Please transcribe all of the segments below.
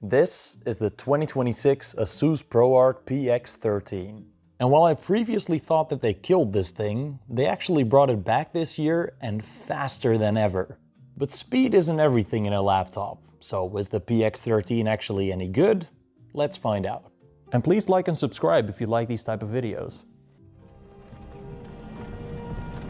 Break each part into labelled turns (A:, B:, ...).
A: This is the 2026 Asus ProArt PX13. And while I previously thought that they killed this thing, they actually brought it back this year and faster than ever. But speed isn't everything in a laptop, so is the PX13 actually any good? Let's find out. And please like and subscribe if you like these type of videos.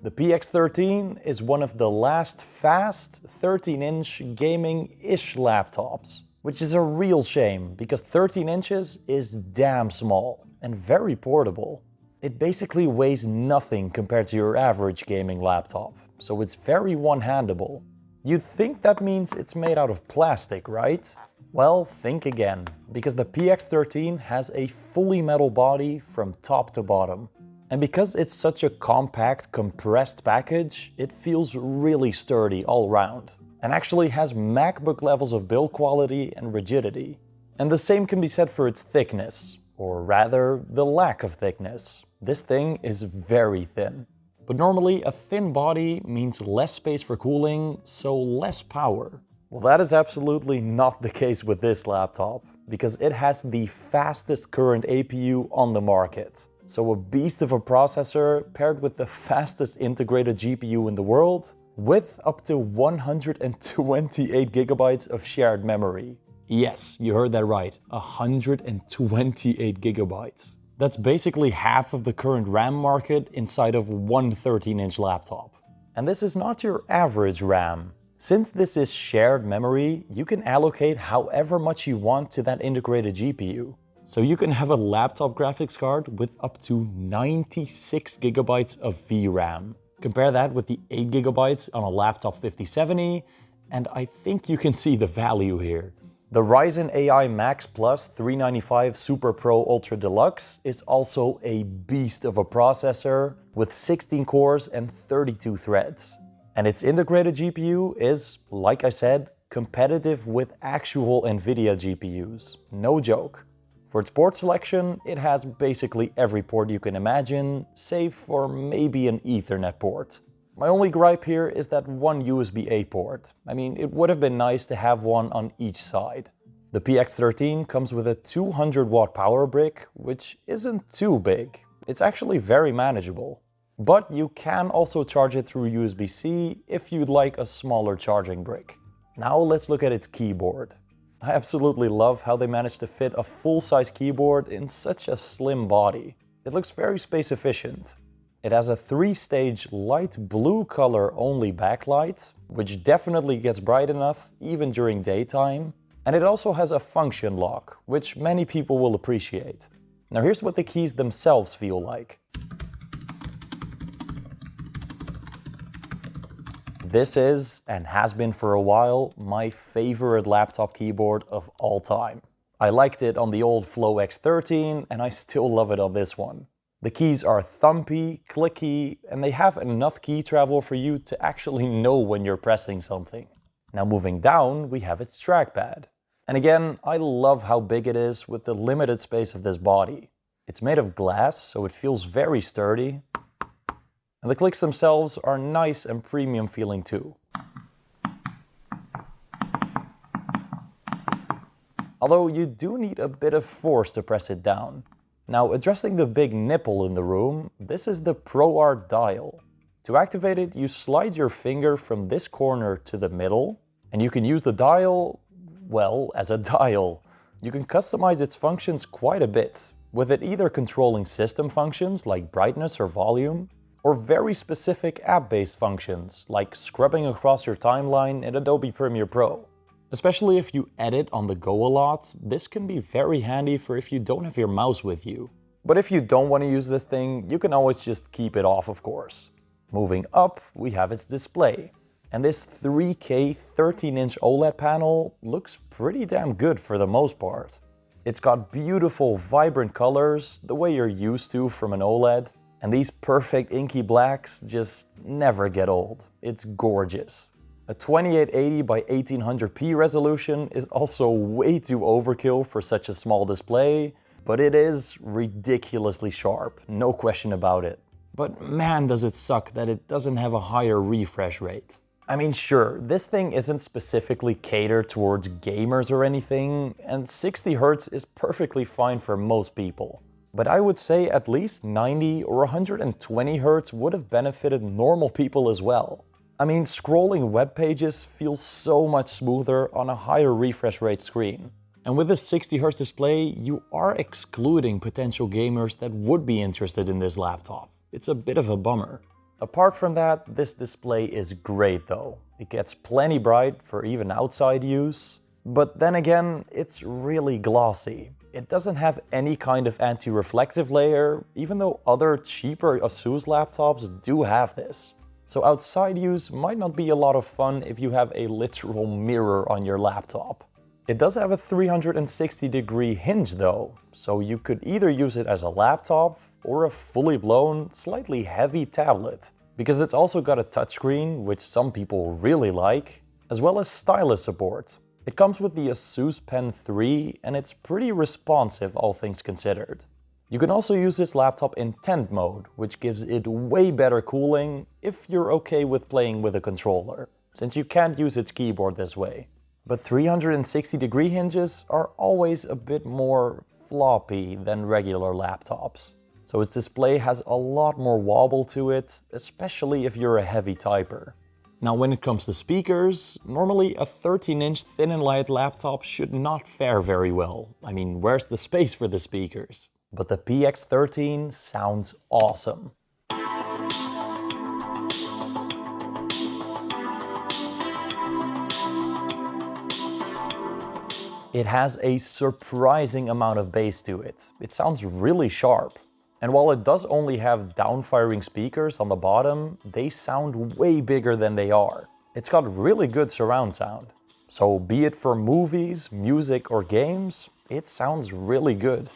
A: The PX13 is one of the last fast 13-inch gaming-ish laptops. Which is a real shame, because 13 inches is damn small and very portable. It basically weighs nothing compared to your average gaming laptop, so it's very one-handable. You'd think that means it's made out of plastic, right? Well, think again, because the PX13 has a fully metal body from top to bottom. And because it's such a compact, compressed package, it feels really sturdy all around. And actually has MacBook levels of build quality and rigidity. And the same can be said for its thickness, or rather, the lack of thickness. This thing is very thin. But normally, a thin body means less space for cooling, so less power. Well, that is absolutely not the case with this laptop, because it has the fastest current APU on the market. So a beast of a processor paired with the fastest integrated GPU in the world, with up to 128 gigabytes of shared memory. Yes, you heard that right, 128 gigabytes. That's basically half of the current RAM market inside of one 13-inch laptop. And this is not your average RAM. Since this is shared memory, you can allocate however much you want to that integrated GPU. So you can have a laptop graphics card with up to 96 gigabytes of VRAM. Compare that with the 8 gigabytes on a laptop 5070, and I think you can see the value here. The Ryzen AI Max Plus 395 Super Pro Ultra Deluxe is also a beast of a processor with 16 cores and 32 threads. And its integrated GPU is, like I said, competitive with actual NVIDIA GPUs. No joke. For its port selection, it has basically every port you can imagine, save for maybe an Ethernet port. My only gripe here is that one USB-A port. I mean, it would have been nice to have one on each side. The PX13 comes with a 200 watt power brick, which isn't too big. It's actually very manageable. But you can also charge it through USB-C if you'd like a smaller charging brick. Now let's look at its keyboard. I absolutely love how they managed to fit a full-size keyboard in such a slim body. It looks very space efficient. It has a 3-stage light blue color only backlight, which definitely gets bright enough even during daytime. And it also has a function lock, which many people will appreciate. Now here's what the keys themselves feel like. This is, and has been for a while, my favorite laptop keyboard of all time. I liked it on the old Flow X13 and I still love it on this one. The keys are thumpy, clicky, and they have enough key travel for you to actually know when you're pressing something. Now moving down, we have its trackpad. And again, I love how big it is with the limited space of this body. It's made of glass, so it feels very sturdy. And the clicks themselves are nice and premium feeling too. Although you do need a bit of force to press it down. Now, addressing the big nipple in the room, this is the ProArt dial. To activate it, you slide your finger from this corner to the middle, and you can use the dial, well, as a dial. You can customize its functions quite a bit, with it either controlling system functions like brightness or volume, or very specific app-based functions, like scrubbing across your timeline in Adobe Premiere Pro. Especially if you edit on the go a lot, this can be very handy for if you don't have your mouse with you. But if you don't want to use this thing, you can always just keep it off, of course. Moving up, we have its display. And this 3K 13-inch OLED panel looks pretty damn good for the most part. It's got beautiful, vibrant colors, the way you're used to from an OLED. And these perfect inky blacks just never get old. It's gorgeous. A 2880 by 1800p resolution is also way too overkill for such a small display, but it is ridiculously sharp, no question about it. But man, does it suck that it doesn't have a higher refresh rate. I mean, sure, this thing isn't specifically catered towards gamers or anything, and 60 Hz is perfectly fine for most people. But I would say at least 90 or 120 Hz would have benefited normal people as well. I mean, scrolling web pages feels so much smoother on a higher refresh rate screen. And with a 60 Hz display, you are excluding potential gamers that would be interested in this laptop. It's a bit of a bummer. Apart from that, this display is great though. It gets plenty bright for even outside use. But then again, it's really glossy. It doesn't have any kind of anti-reflective layer, even though other cheaper Asus laptops do have this. So outside use might not be a lot of fun if you have a literal mirror on your laptop. It does have a 360-degree hinge though, so you could either use it as a laptop or a fully blown, slightly heavy tablet, because it's also got a touchscreen, which some people really like, as well as stylus support. It comes with the Asus Pen 3 and it's pretty responsive, all things considered. You can also use this laptop in tent mode, which gives it way better cooling if you're okay with playing with a controller, since you can't use its keyboard this way. But 360-degree hinges are always a bit more floppy than regular laptops. So its display has a lot more wobble to it, especially if you're a heavy typer. Now when it comes to speakers, normally a 13-inch thin and light laptop should not fare very well. I mean, where's the space for the speakers? But the PX13 sounds awesome. It has a surprising amount of bass to it. It sounds really sharp. And while it does only have down-firing speakers on the bottom, they sound way bigger than they are. It's got really good surround sound. So be it for movies, music or games, it sounds really good.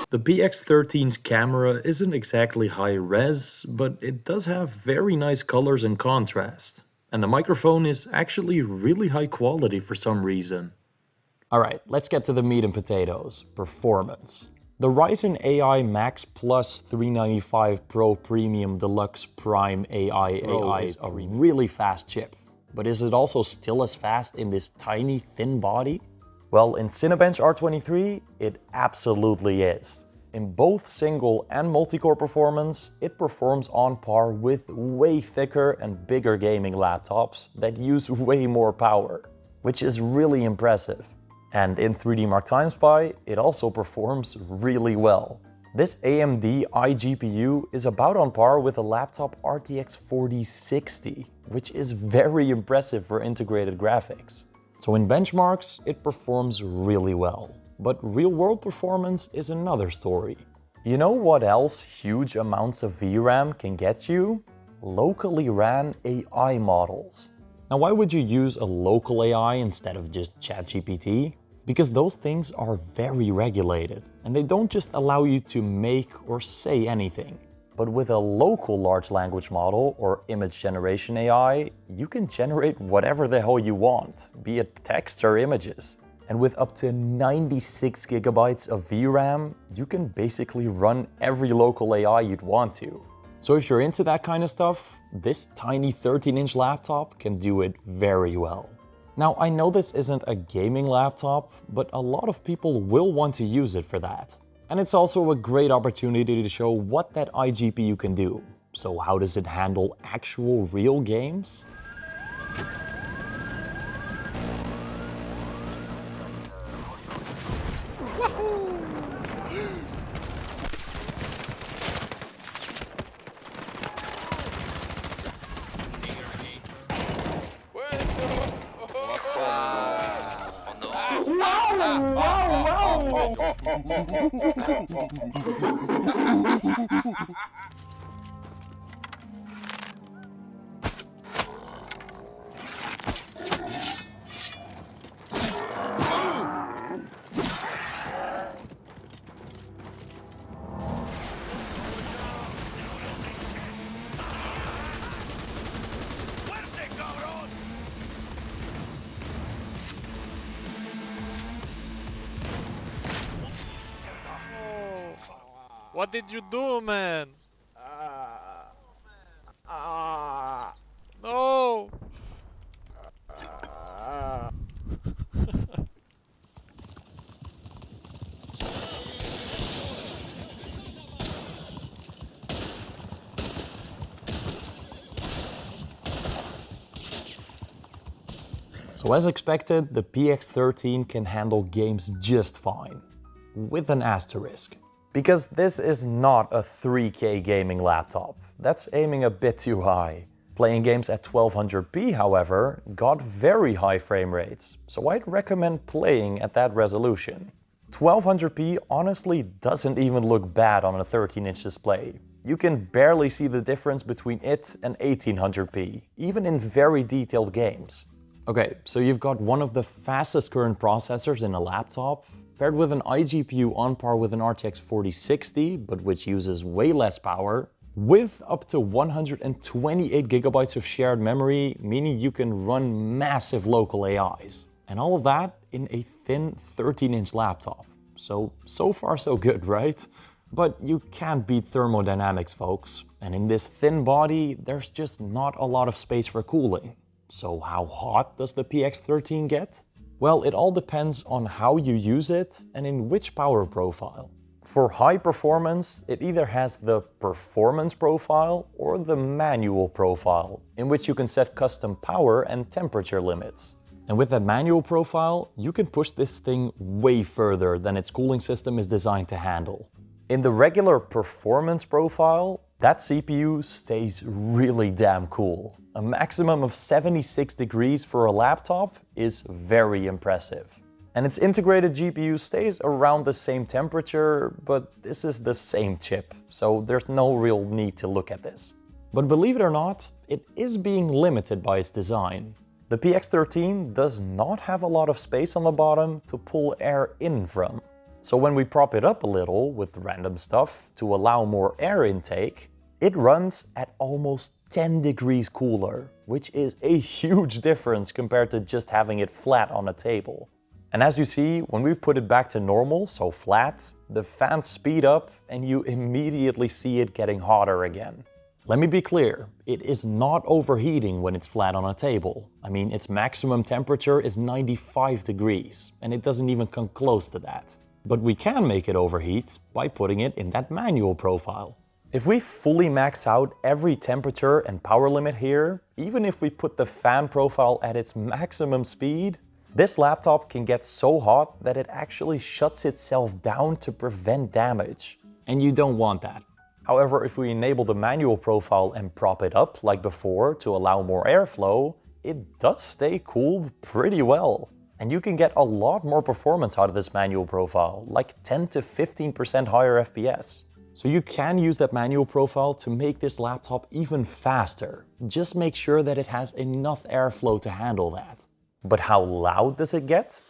A: The PX13's camera isn't exactly high res, but it does have very nice colors and contrast. And the microphone is actually really high quality for some reason. Alright, let's get to the meat and potatoes, performance. The Ryzen AI Max Plus 395 Pro Premium Deluxe Prime AI is a really fast chip. But is it also still as fast in this tiny thin body? Well, in Cinebench R23, it absolutely is. In both single and multi-core performance, it performs on par with way thicker and bigger gaming laptops that use way more power, which is really impressive. And in 3D Mark TimeSpy, it also performs really well. This AMD iGPU is about on par with a laptop RTX 4060, which is very impressive for integrated graphics. So in benchmarks, it performs really well. But real-world performance is another story. You know what else huge amounts of VRAM can get you? Locally ran AI models. Now why would you use a local AI instead of just ChatGPT? Because those things are very regulated and they don't just allow you to make or say anything. But with a local large language model or image generation AI, you can generate whatever the hell you want, be it text or images. And with up to 96 gigabytes of VRAM, you can basically run every local AI you'd want to. So if you're into that kind of stuff, this tiny 13-inch laptop can do it very well. Now, I know this isn't a gaming laptop, but a lot of people will want to use it for that. And it's also a great opportunity to show what that iGPU can do. So how does it handle actual real games?
B: What did you do, man? No!
A: So as expected, the PX13 can handle games just fine, with an asterisk. Because this is not a 3K gaming laptop. That's aiming a bit too high. Playing games at 1200p, however, got very high frame rates, so I'd recommend playing at that resolution. 1200p honestly doesn't even look bad on a 13-inch display. You can barely see the difference between it and 1800p, even in very detailed games. Okay, so you've got one of the fastest current processors in a laptop, paired with an iGPU on par with an RTX 4060, but which uses way less power, with up to 128 gigabytes of shared memory, meaning you can run massive local AIs. And all of that in a thin 13-inch laptop. So far so good, right? But you can't beat thermodynamics, folks. And in this thin body, there's just not a lot of space for cooling. So how hot does the PX13 get? Well, it all depends on how you use it and in which power profile. For high performance, it either has the performance profile or the manual profile, in which you can set custom power and temperature limits. And with that manual profile, you can push this thing way further than its cooling system is designed to handle. In the regular performance profile, that CPU stays really damn cool. A maximum of 76 degrees for a laptop is very impressive. And its integrated GPU stays around the same temperature, but this is the same chip, so there's no real need to look at this. But believe it or not, it is being limited by its design. The PX13 does not have a lot of space on the bottom to pull air in from. So when we prop it up a little with random stuff to allow more air intake, it runs at almost 10 degrees cooler, which is a huge difference compared to just having it flat on a table. And as you see, when we put it back to normal, so flat, the fans speed up and you immediately see it getting hotter again. Let me be clear, it is not overheating when it's flat on a table. I mean, its maximum temperature is 95 degrees, and it doesn't even come close to that. But we can make it overheat by putting it in that manual profile. If we fully max out every temperature and power limit here, even if we put the fan profile at its maximum speed, this laptop can get so hot that it actually shuts itself down to prevent damage. And you don't want that. However, if we enable the manual profile and prop it up like before to allow more airflow, it does stay cooled pretty well. And you can get a lot more performance out of this manual profile, like 10 to 15% higher FPS. So you can use that manual profile to make this laptop even faster. Just make sure that it has enough airflow to handle that. But how loud does it get?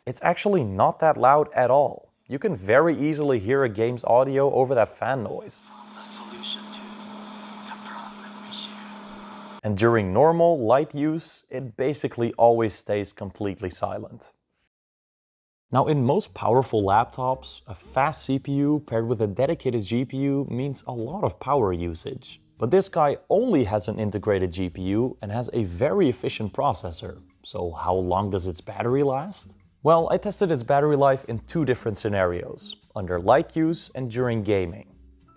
A: It's actually not that loud at all. You can very easily hear a game's audio over that fan noise. And during normal light use, it basically always stays completely silent. Now, in most powerful laptops, a fast CPU paired with a dedicated GPU means a lot of power usage. But this guy only has an integrated GPU and has a very efficient processor. So how long does its battery last? Well, I tested its battery life in two different scenarios, under light use and during gaming.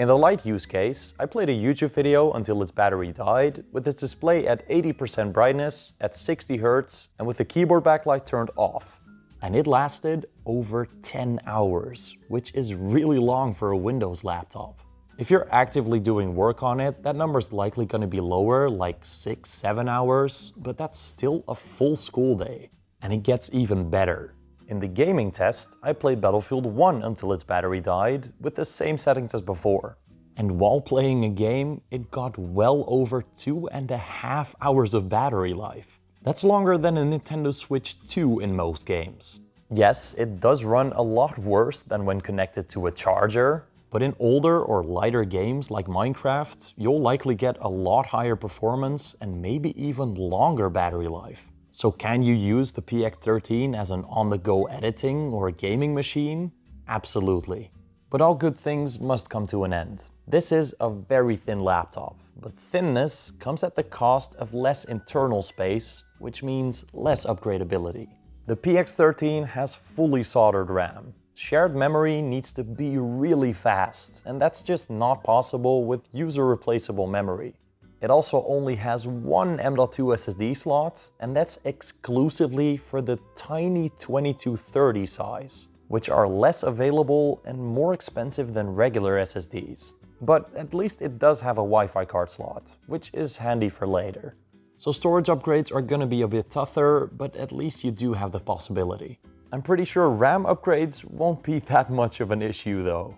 A: In the light use case, I played a YouTube video until its battery died, with its display at 80% brightness, at 60 Hz, and with the keyboard backlight turned off. And it lasted over 10 hours, which is really long for a Windows laptop. If you're actively doing work on it, that number's likely going to be lower, like 6-7 hours, but that's still a full school day. And it gets even better. In the gaming test, I played Battlefield 1 until its battery died, with the same settings as before. And while playing a game, it got well over 2.5 hours of battery life. That's longer than a Nintendo Switch 2 in most games. Yes, it does run a lot worse than when connected to a charger, But in older or lighter games like Minecraft, you'll likely get a lot higher performance and maybe even longer battery life. So can you use the PX13 as an on-the-go editing or gaming machine? Absolutely. But all good things must come to an end. This is a very thin laptop, but thinness comes at the cost of less internal space, which means less upgradeability. The PX13 has fully soldered RAM. Shared memory needs to be really fast, and that's just not possible with user-replaceable memory. It also only has one M.2 SSD slot, and that's exclusively for the tiny 2230 size, which are less available and more expensive than regular SSDs. But at least it does have a Wi-Fi card slot, which is handy for later. So storage upgrades are gonna be a bit tougher, but at least you do have the possibility. I'm pretty sure RAM upgrades won't be that much of an issue though.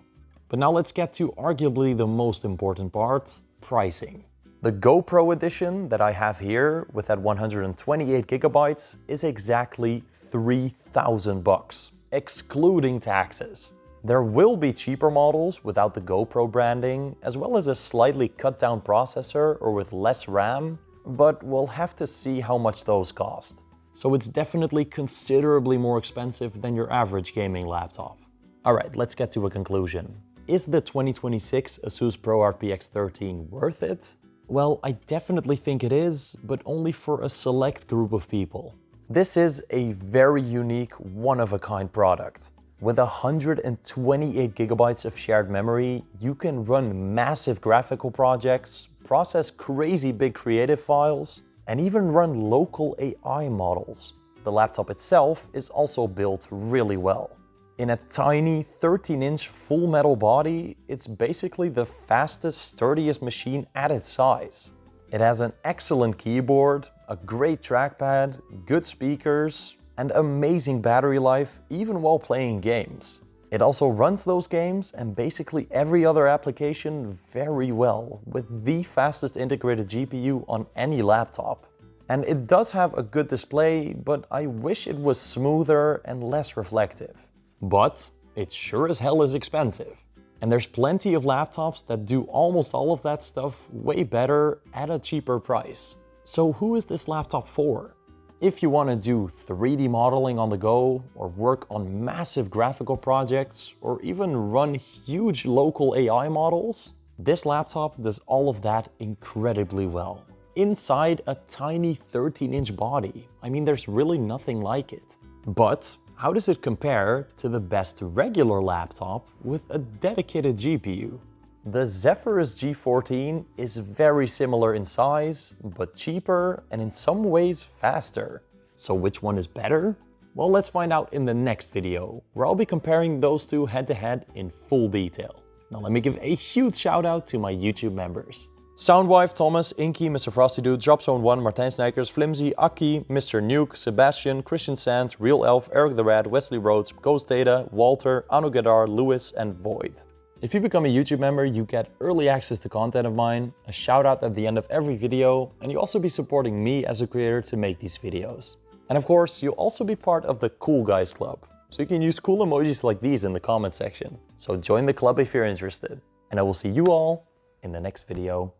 A: But now let's get to arguably the most important part, pricing. The GoPro edition that I have here with that 128 gigabytes is exactly $3,000, excluding taxes. There will be cheaper models without the GoPro branding, as well as a slightly cut down processor or with less RAM, but we'll have to see how much those cost. So it's definitely considerably more expensive than your average gaming laptop. Alright, let's get to a conclusion. Is the 2026 Asus ProArt PX13 worth it? Well, I definitely think it is, but only for a select group of people. This is a very unique, one-of-a-kind product. With 128 gigabytes of shared memory, you can run massive graphical projects, process crazy big creative files, and even run local AI models. The laptop itself is also built really well. In a tiny 13-inch full metal body, it's basically the fastest, sturdiest machine at its size. It has an excellent keyboard, a great trackpad, good speakers, and amazing battery life even while playing games. It also runs those games and basically every other application very well, with the fastest integrated GPU on any laptop. And it does have a good display, but I wish it was smoother and less reflective. But it sure as hell is expensive. And there's plenty of laptops that do almost all of that stuff way better at a cheaper price. So who is this laptop for? If you want to do 3D modeling on the go, or work on massive graphical projects, or even run huge local AI models, this laptop does all of that incredibly well. Inside a tiny 13-inch body. I mean, there's really nothing like it. But how does it compare to the best regular laptop with a dedicated GPU? The Zephyrus G14 is very similar in size, but cheaper and in some ways faster. So which one is better? Well, let's find out in the next video, where I'll be comparing those two head-to-head in full detail. Now let me give a huge shout out to my YouTube members. Soundwife, Thomas, Inky, Mr. Frosty Dude, Dropzone1, Martijn Snijkers, Flimsy, Aki, Mr. Nuke, Sebastian, Christian Sands, Real Elf, Eric the Rat, Wesley Rhodes, Ghost Data, Walter, Anu Gadar, Lewis, and Void. If you become a YouTube member, you get early access to content of mine, a shout out at the end of every video, and you'll also be supporting me as a creator to make these videos. And of course, you'll also be part of the Cool Guys Club, so you can use cool emojis like these in the comment section. So join the club if you're interested. And I will see you all in the next video.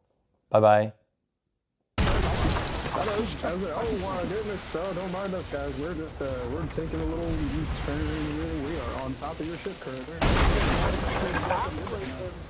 A: Bye bye.
B: Oh my goodness, don't mind us guys, we're just, we're taking a little turn, we are on top of your ship currently.